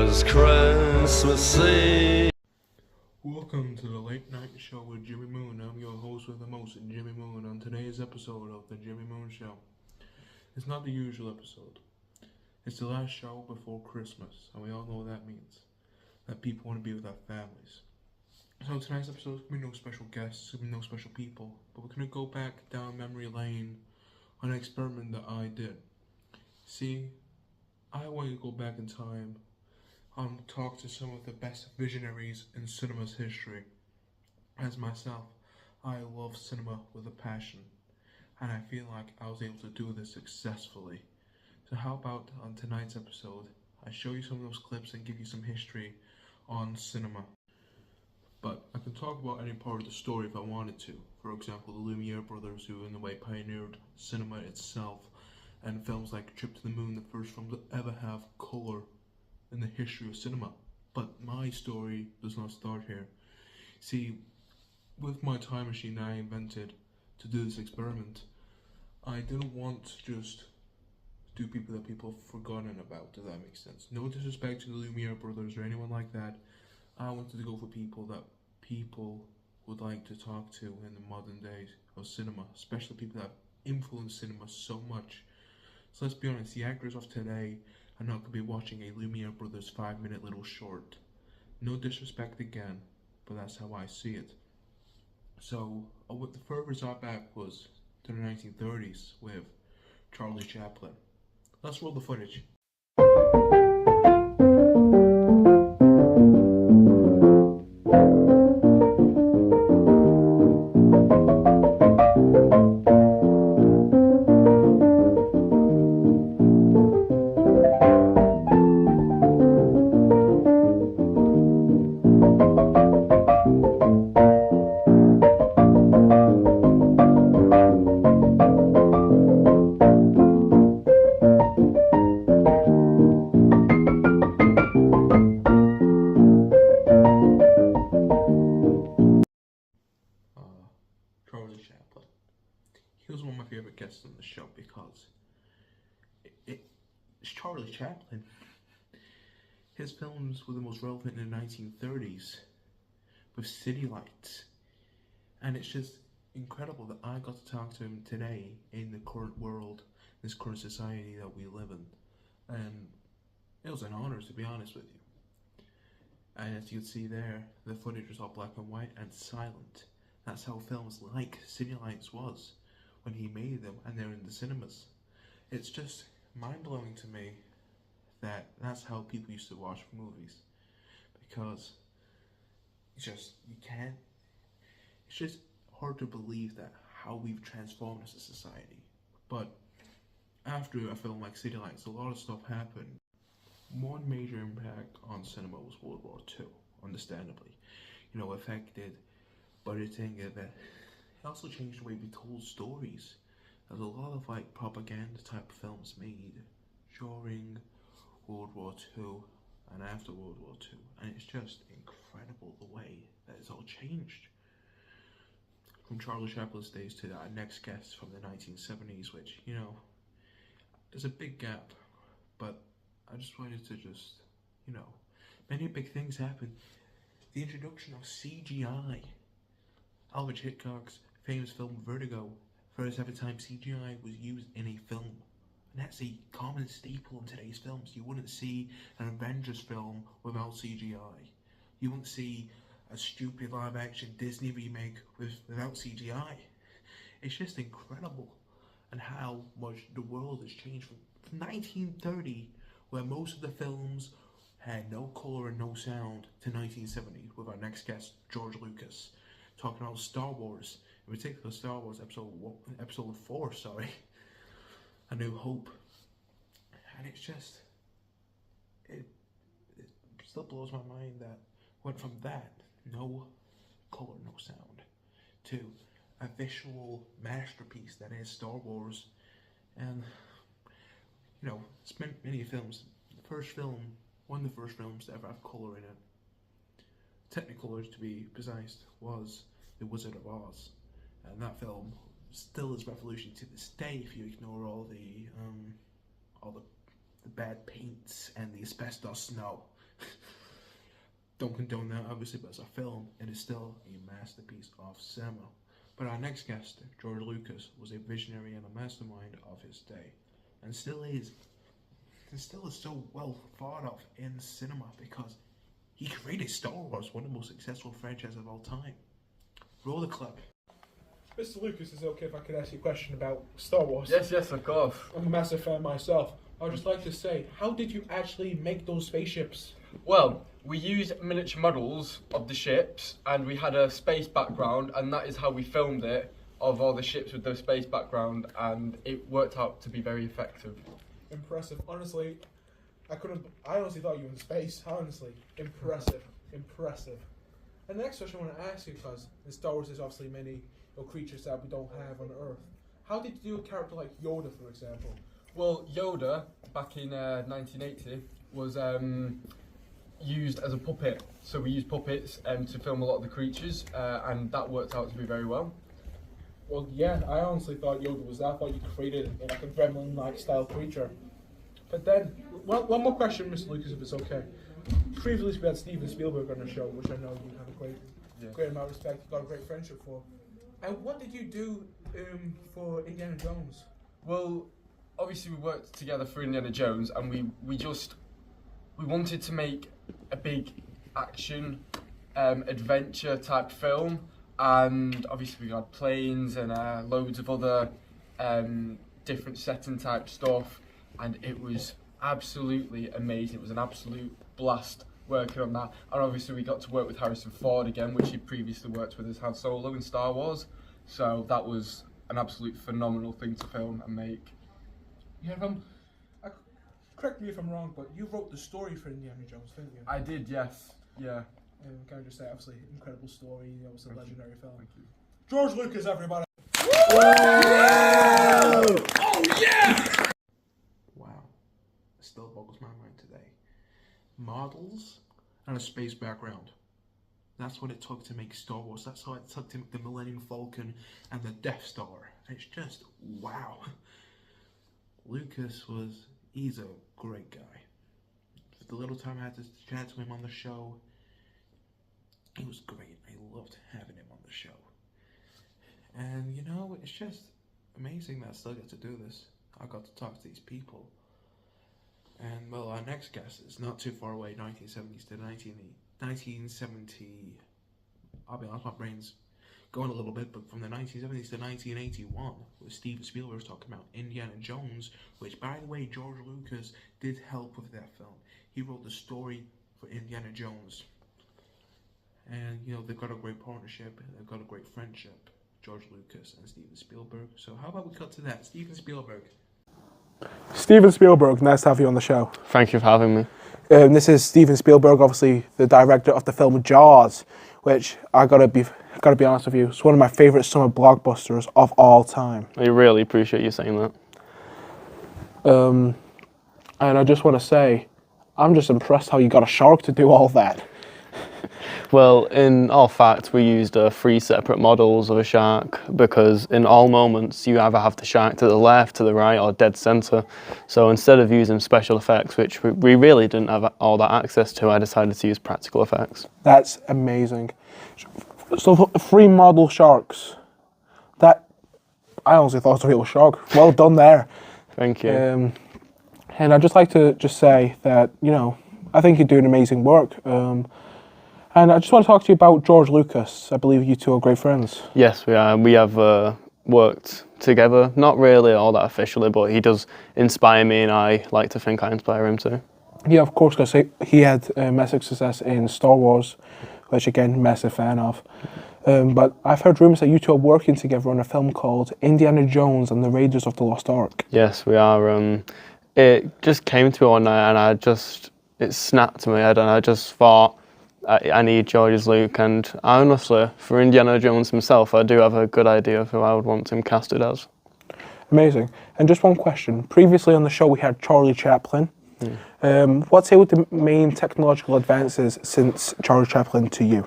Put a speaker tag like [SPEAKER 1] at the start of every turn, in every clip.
[SPEAKER 1] 'twas Christmas Eve.
[SPEAKER 2] Welcome to the Late Night Show with Jimmy Moon. I'm your host with the most, Jimmy Moon. On today's episode of the Jimmy Moon Show, it's not the usual episode. It's the last show before Christmas, and we all know what that means. That people want to be with their families. So tonight's episode is going to be no special guests, going to be no special people, but we're going to go back down memory lane on an experiment that I did. See, I want to go back in time and talk to some of the best visionaries in cinema's history. As myself, I love cinema with a passion, and I feel like I was able to do this successfully. So how about on tonight's episode, I show you some of those clips and give you some history on cinema. But I can talk about any part of the story if I wanted to. For example, the Lumiere brothers, who in a way pioneered cinema itself, and films like Trip to the Moon, the first film to ever have color in the history of cinema. But my story does not start here. See, with my time machine that I invented to do this experiment, I didn't want to just do people that people have forgotten about, if that makes sense. No disrespect to the Lumiere brothers or anyone like that. I wanted to go for people that people would like to talk to in the modern days of cinema, especially people that have influenced cinema so much. So let's be honest, the actors of today are not going to be watching a Lumiere brothers 5-minute little short. No disrespect again, but that's how I see it. So what the furthest I back was to the 1930s with Charlie Chaplin. Let's roll the footage. Charlie Chaplin. He was one of my favorite guests on the show because it's Charlie Chaplin. His films were the most relevant in the 1930s with city lights, and it's just incredible that I got to talk to him today in the current world, this current society that we live in, and it was an honor, to be honest with you. And as you can see there, the footage was all black and white and silent. That's how films like City Lights was when he made them, and they're in the cinemas. It's just mind-blowing to me that that's how people used to watch movies, because it's just hard to believe that how we've transformed as a society. But after a film like City Lights, a lot of stuff happened. One major impact on cinema was World War II, understandably. Affected budgeting, that it also changed the way we told stories. There's a lot of propaganda type films made during World War II and after World War II, and it's just incredible the way that it's all changed. From Charlie Chaplin's days to our next guest from the 1970s, which, there's a big gap, but I just wanted to many big things happened. The introduction of CGI. Alfred Hitchcock's famous film Vertigo, first ever time CGI was used in a film. And that's a common staple in today's films. You wouldn't see an Avengers film without CGI. You wouldn't see a stupid live action Disney remake without CGI. It's just incredible, and how much the world has changed from 1930, where most of the films had no color and no sound, to 1970 with our next guest, George Lucas, talking about Star Wars, in particular Star Wars Episode 4, A New Hope. And it's just, it still blows my mind that went from that, no color, no sound, to a visual masterpiece that is Star Wars. And, it's been many films. One of the first films to ever have color in it, Technicolor to be precise, was The Wizard of Oz, and that film still is revolution to this day if you ignore all the bad paints and the asbestos snow. Don't condone that, obviously, but as a film, it is still a masterpiece of cinema. But our next guest, George Lucas, was a visionary and a mastermind of his day, and still is. And still is so well thought of in cinema because he created Star Wars, one of the most successful franchises of all time. Roll the clip.
[SPEAKER 3] Mr. Lucas, is it okay if I could ask you a question about Star Wars?
[SPEAKER 4] Yes, of course.
[SPEAKER 3] I'm a massive fan myself. I'd just like to say, how did you actually make those spaceships?
[SPEAKER 4] Well, we used miniature models of the ships, and we had a space background, and that is how we filmed it, of all the ships with the space background, and it worked out to be very effective.
[SPEAKER 3] Impressive. Honestly, I honestly thought you were in space. Honestly, impressive. And the next question I want to ask you, because in Star Wars there's obviously many creatures that we don't have on Earth. How did you do a character like Yoda, for example?
[SPEAKER 4] Well, Yoda, back in 1980, was used as a puppet. So we used puppets to film a lot of the creatures, and that worked out to be very well.
[SPEAKER 3] Well, yeah, I honestly thought Yoda was that. I thought you created like a gremlin-like style creature. But then, one more question, Mr. Lucas, if it's okay. Previously, we had Steven Spielberg on the show, which I know you have a great amount of respect. You've got a great friendship for. And what did you do for Indiana Jones?
[SPEAKER 4] Well, obviously we worked together for Indiana Jones, and we wanted to make a big action adventure type film, and obviously we got planes and loads of other different setting type stuff, and it was absolutely amazing. It was an absolute blast working on that, and obviously we got to work with Harrison Ford again, which he previously worked with as Han Solo in Star Wars, so that was an absolute phenomenal thing to film and make.
[SPEAKER 3] Yeah, correct me if I'm wrong, but you wrote the story for Indiana Jones, didn't you?
[SPEAKER 4] I did, yes. Yeah.
[SPEAKER 3] Can I just say, obviously, incredible story. It was a legendary film.
[SPEAKER 4] Thank you.
[SPEAKER 3] George Lucas, everybody.
[SPEAKER 2] Wow. It still boggles my mind today. Models and a space background. That's what it took to make Star Wars. That's how it took to make the Millennium Falcon and the Death Star. It's just wow. He's a great guy. For the little time I had to chat to him on the show, he was great. I loved having him on the show. And you know, it's just amazing that I still get to do this. I got to talk to these people. And well, our next guest is not too far away, 1970s to 1970. I'll be honest, my brain's going a little bit, but from the 1970s to 1981, with Steven Spielberg talking about Indiana Jones, which, by the way, George Lucas did help with that film. He wrote the story for Indiana Jones. And, you know, they've got a great partnership, they've got a great friendship, George Lucas and Steven Spielberg. So how about we cut to that? Steven Spielberg.
[SPEAKER 3] Steven Spielberg, nice to have you on the show.
[SPEAKER 5] Thank you for having me.
[SPEAKER 3] This is Steven Spielberg, obviously the director of the film Jaws, which I gotta be honest with you, it's one of my favourite summer blockbusters of all time.
[SPEAKER 5] I really appreciate you saying that.
[SPEAKER 3] And I just want to say, I'm just impressed how you got a shark to do all that.
[SPEAKER 5] Well, in all fact, we used 3 separate models of a shark because in all moments you either have the shark to the left, to the right, or dead centre. So instead of using special effects, which we really didn't have all that access to, I decided to use practical effects.
[SPEAKER 3] That's amazing. So 3 model sharks. That, I honestly thought it was a real shark. Well done there.
[SPEAKER 5] Thank you.
[SPEAKER 3] And I'd just like to say that, you know, I think you're doing amazing work. And I just want to talk to you about George Lucas. I believe you two are great friends.
[SPEAKER 5] Yes, we are. We have worked together, not really all that officially, but he does inspire me and I like to think I inspire him too.
[SPEAKER 3] Yeah, of course, because he had massive success in Star Wars, which again, massive fan of. But I've heard rumours that you two are working together on a film called Indiana Jones and the Raiders of the Lost Ark.
[SPEAKER 5] Yes, we are. It just came to me one night and it snapped to my head and I just thought, I need George's Luke, and honestly, for Indiana Jones himself, I do have a good idea of who I would want him casted as.
[SPEAKER 3] Amazing. And just one question. Previously on the show, we had Charlie Chaplin. What's the main technological advances since Charlie Chaplin to you?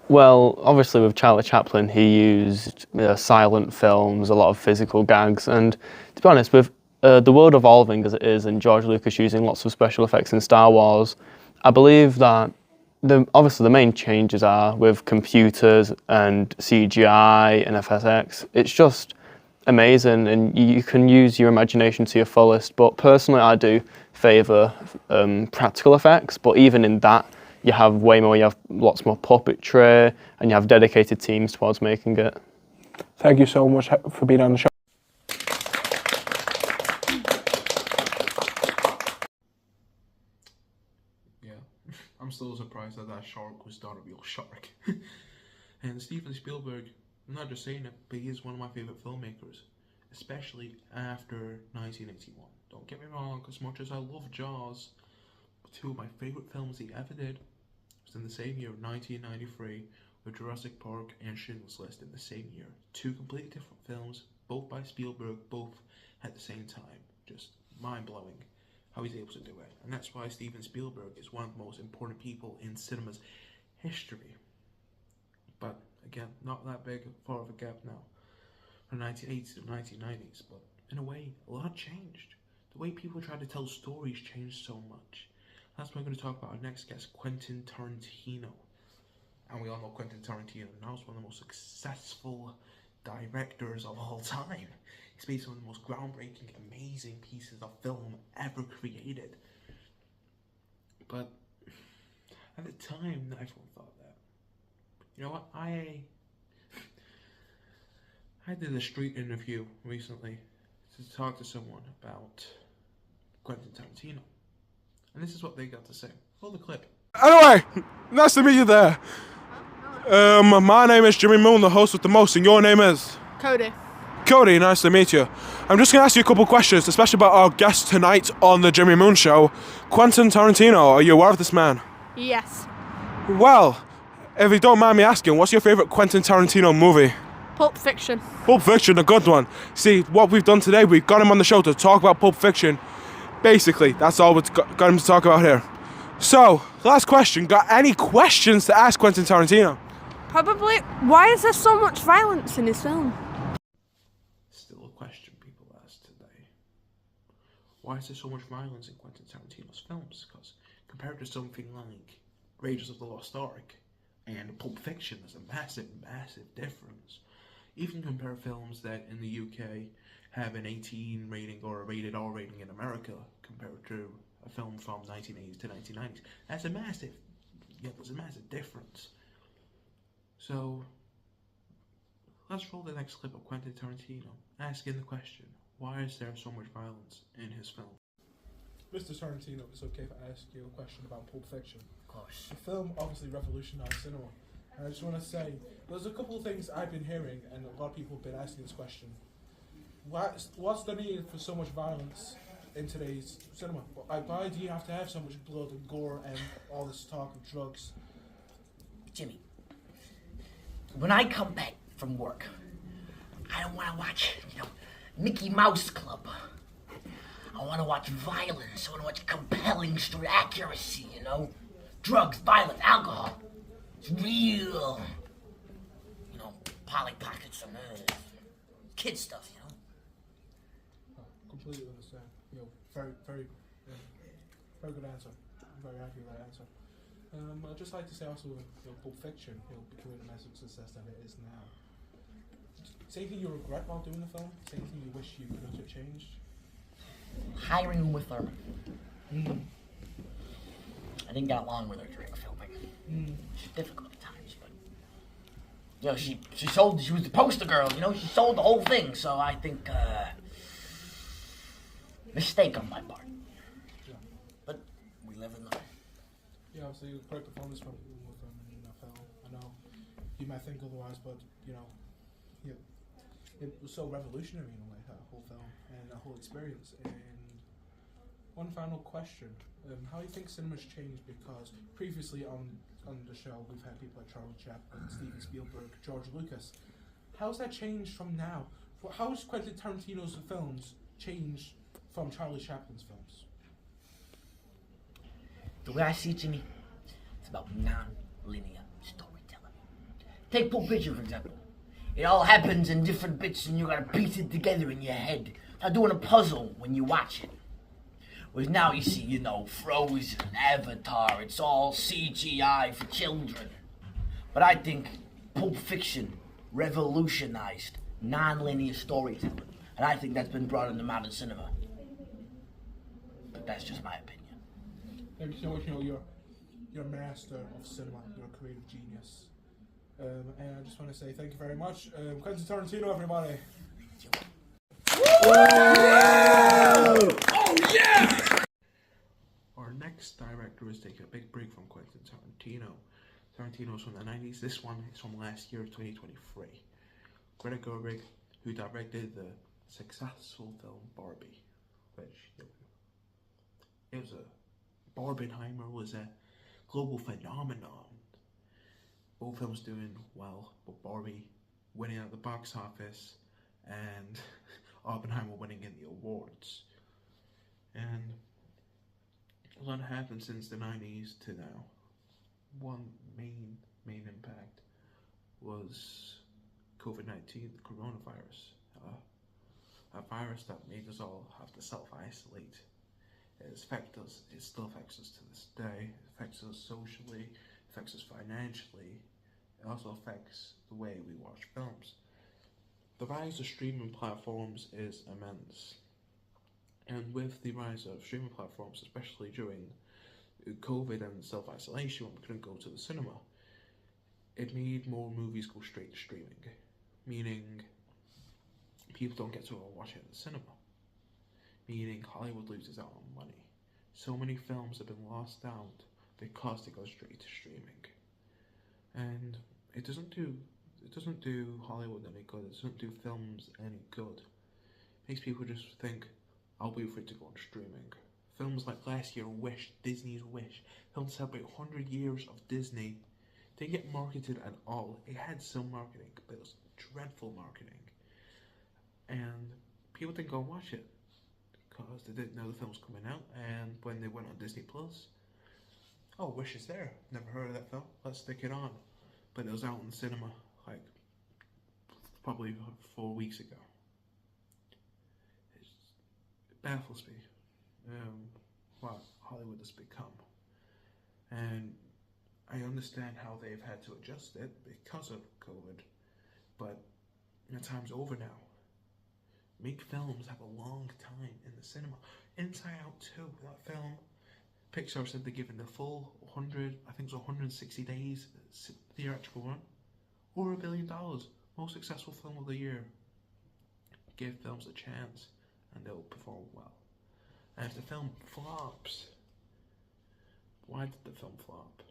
[SPEAKER 5] Well, obviously with Charlie Chaplin, he used silent films, a lot of physical gags, and to be honest, with the world evolving as it is, and George Lucas using lots of special effects in Star Wars, I believe that obviously the main changes are with computers and CGI and FSX. It's just amazing, and you can use your imagination to your fullest. But personally, I do favour practical effects. But even in that, you have way more. You have lots more puppetry, and you have dedicated teams towards making it.
[SPEAKER 3] Thank you so much for being on the show.
[SPEAKER 2] Yeah, I'm still surprised that shark was not a real shark. And Steven Spielberg, I'm not just saying it, but he is one of my favorite filmmakers, especially after 1981. Don't get me wrong, as much as I love Jaws, two of my favorite films he ever did was in the same year, 1993, with Jurassic Park and Schindler's List in the same year. Two completely different films, both by Spielberg, both at the same time. Just mind-blowing how he's able to do it. And that's why Steven Spielberg is one of the most important people in cinema's history. But again, not that big, far of a gap now, from 1980s to 1990s. But in a way, a lot changed. The way people try to tell stories changed so much. That's what we're going to talk about our next guest, Quentin Tarantino. And we all know Quentin Tarantino now is one of the most successful directors of all time. He's made some of the most groundbreaking, amazing pieces of film ever created. But at the time, not everyone thought that. You know what? I did a street interview recently to talk to someone about Quentin Tarantino. And this is what they got to say. Roll the clip.
[SPEAKER 3] Anyway, nice to meet you there. My name is Jimmy Moon, the host with the most, and your name is?
[SPEAKER 6] Cody.
[SPEAKER 3] Cody, nice to meet you. I'm just going to ask you a couple questions, especially about our guest tonight on the Jimmy Moon Show, Quentin Tarantino. Are you aware of this man?
[SPEAKER 6] Yes.
[SPEAKER 3] Well, if you don't mind me asking, what's your favourite Quentin Tarantino movie?
[SPEAKER 6] Pulp Fiction.
[SPEAKER 3] Pulp Fiction, a good one. See, what we've done today, we've got him on the show to talk about Pulp Fiction. Basically, that's all we've got him to talk about here. So, last question. Got any questions to ask Quentin Tarantino?
[SPEAKER 6] Probably. Why is there so much violence in his film?
[SPEAKER 2] Still a question people ask today. Why is there so much violence in Quentin Tarantino's films? Because compared to something like Raiders of the Lost Ark and Pulp Fiction, there's a massive, massive difference. Even compare films that in the UK have an 18 rating or a rated R rating in America compared to a film from 1980s to 1990s. There's a massive difference. So, let's roll the next clip of Quentin Tarantino asking the question, why is there so much violence in his film?
[SPEAKER 3] Mr. Tarantino, it's okay if I ask you a question about Pulp Fiction.
[SPEAKER 7] Of course.
[SPEAKER 3] The film obviously revolutionized cinema. And I just want to say, there's a couple of things I've been hearing, and a lot of people have been asking this question. What's the need for so much violence in today's cinema? Why do you have to have so much blood and gore and all this talk of drugs?
[SPEAKER 7] Jimmy, when I come back from work, I don't want to watch, Mickey Mouse Club. I want to watch violence. I want to watch compelling story, accuracy, drugs, violence, alcohol. It's real, Polly Pockets and kid stuff,
[SPEAKER 3] Completely understand. Very, very, very good answer. I'm very happy with that answer. I'd just like to say also, Pulp Fiction, becoming the massive success that it is now. Is there anything you regret while doing the film? Is there anything you wish you could have changed?
[SPEAKER 7] Hiring Uma Thurman. I didn't get along with her during filming. She's difficult at times, but she was the poster girl. She sold the whole thing. So I think mistake on my part.
[SPEAKER 3] Yeah.
[SPEAKER 7] But we live and learn.
[SPEAKER 3] Yeah, obviously you correct the phone is from Uma Thurman in that film. I know you might think otherwise, but it was so revolutionary in a way, that whole film and that whole experience. And one final question: how do you think cinema's changed? Because previously on the show we've had people like Charlie Chaplin, Steven Spielberg, George Lucas. How's that changed from now? How has Quentin Tarantino's films changed from Charlie Chaplin's films?
[SPEAKER 7] The way I see it, Jimmy, it's about non-linear storytelling. Take Pulp Fiction, for example. It all happens in different bits and you gotta piece it together in your head. Not doing a puzzle when you watch it. Whereas now you see, you know, Frozen, Avatar, it's all CGI for children. But I think Pulp Fiction revolutionized non-linear storytelling. And I think that's been brought into modern cinema. But that's just my opinion.
[SPEAKER 3] Thank you so much. You know, you're a master of cinema. You're a creative genius. And I just want to say thank you very much. Quentin Tarantino, everybody.
[SPEAKER 2] Our next director is taking a big break from Quentin Tarantino. Tarantino's from the 90s. This one is from last year, 2023. Greta Gerwig, who directed the successful film Barbie, which it was a Barbenheimer was a global phenomenon. Both films doing well, but Barbie winning at the box office and Oppenheimer winning in the awards. And a lot happened since the 90s to now. One main impact was COVID-19, the coronavirus. A virus that made us all have to self-isolate. It still affects us to this day. It affects us socially, affects us financially. It also affects the way we watch films. The rise of streaming platforms is immense. And with the rise of streaming platforms, especially during COVID and self-isolation when we couldn't go to the cinema, it made more movies go straight to streaming, meaning people don't get to watch it in the cinema, meaning Hollywood loses out on money. So many films have been lost out because they go straight to streaming, and it doesn't do Hollywood any good. It doesn't do films any good. It makes people just think, I'll wait for it to go on streaming. Films like last year, Disney's Wish, film to celebrate 100 years of Disney, didn't get marketed at all. It had some marketing, but it was dreadful marketing. And people didn't go and watch it because they didn't know the film was coming out. And when they went on Disney Plus, oh, Wish is there. Never heard of that film. Let's stick it on. But it was out in the cinema like probably 4 weeks ago. It baffles me what Hollywood has become. And I understand how they've had to adjust it because of COVID, but the time's over now. Make films have a long time in the cinema. Inside Out 2, that film, Pixar said they're giving the full 100, I think it was 160 days theatrical run, over $1 billion, most successful film of the year. Give films a chance and they'll perform well. And if the film flops, why did the film flop?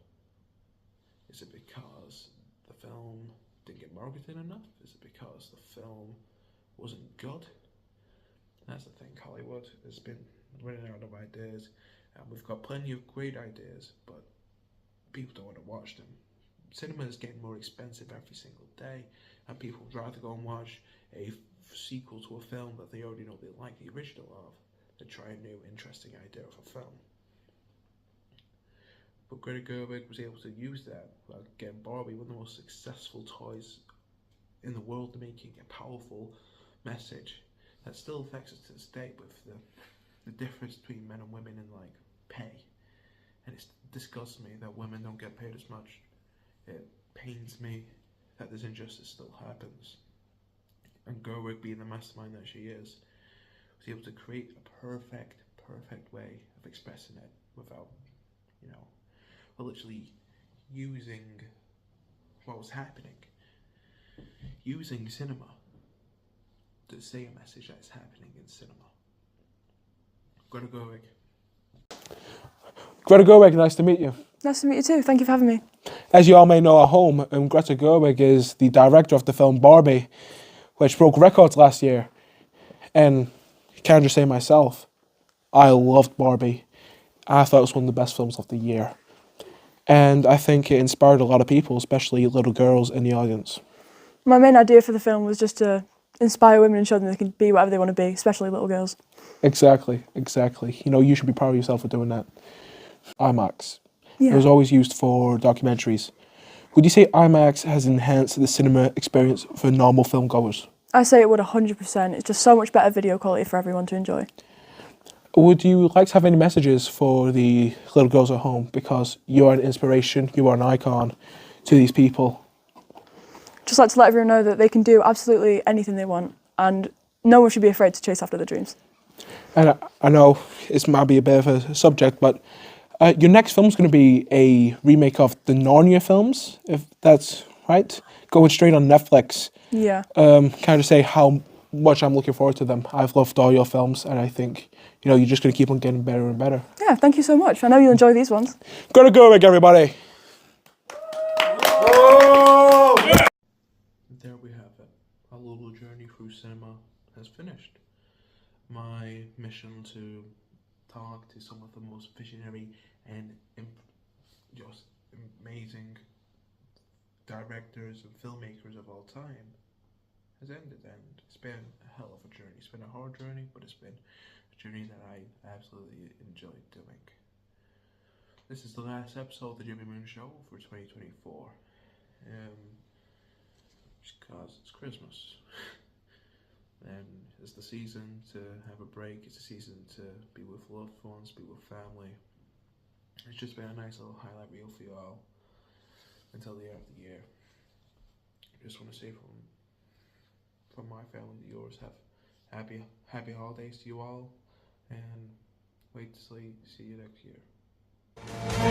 [SPEAKER 2] Is it because the film didn't get marketed enough? Is it because the film wasn't good? That's the thing, Hollywood has been running out of ideas, and we've got plenty of great ideas, but people don't want to watch them. Cinema is getting more expensive every single day, and people would rather go and watch a sequel to a film that they already know they like the original of than try a new interesting idea of a film. But Greta Gerwig was able to use that, like getting Barbie, one of the most successful toys in the world, making a powerful message that still affects us to this day with the difference between men and women in like pay. And it disgusts me that women don't get paid as much. It pains me that this injustice still happens. And Gerwig, being the mastermind that she is, was able to create a perfect way of expressing it without, literally using what was happening, using cinema to say a message that is happening in cinema. Greta Gerwig.
[SPEAKER 3] Greta Gerwig, nice to meet you.
[SPEAKER 6] Nice to meet you too. Thank you for having me.
[SPEAKER 3] As you all may know at home, Greta Gerwig is the director of the film Barbie, which broke records last year. And I can't just say myself, I loved Barbie. I thought it was one of the best films of the year. And I think it inspired a lot of people, especially little girls in the audience.
[SPEAKER 6] My main idea for the film was just to inspire women and show them they can be whatever they want to be, especially little girls.
[SPEAKER 3] Exactly. You should be proud of yourself for doing that. IMAX.
[SPEAKER 6] Yeah.
[SPEAKER 3] It was always used for documentaries. Would you say IMAX has enhanced the cinema experience for normal film goers?
[SPEAKER 6] I say it would 100%. It's just so much better video quality for everyone to enjoy.
[SPEAKER 3] Would you like to have any messages for the little girls at home? Because you are an inspiration, you are an icon to these people.
[SPEAKER 6] Just like to let everyone know that they can do absolutely anything they want, and no one should be afraid to chase after their dreams.
[SPEAKER 3] And I know this might be a bit of a subject, but your next film's going to be a remake of the Narnia films, if that's right, going straight on Netflix.
[SPEAKER 6] Yeah.
[SPEAKER 3] Can I just say how much I'm looking forward to them? I've loved all your films, and I think you're just going to keep on getting better and better.
[SPEAKER 6] Yeah, thank you so much. I know you'll enjoy these ones.
[SPEAKER 3] Gotta go, everybody.
[SPEAKER 2] There we have it. Our little journey through cinema has finished. My mission to talk to some of the most visionary and just amazing directors and filmmakers of all time has ended, and it's been a hell of a journey. It's been a hard journey, but it's been a journey that I absolutely enjoyed doing. This is the last episode of the Jimmy Moon Show for 2024. Just because it's Christmas. And it's the season to have a break. It's the season to be with loved ones, be with family. It's just been a nice little highlight reel for you all until the end of the year. I just want to say from my family to yours, have happy holidays to you all, and wait to see you next year.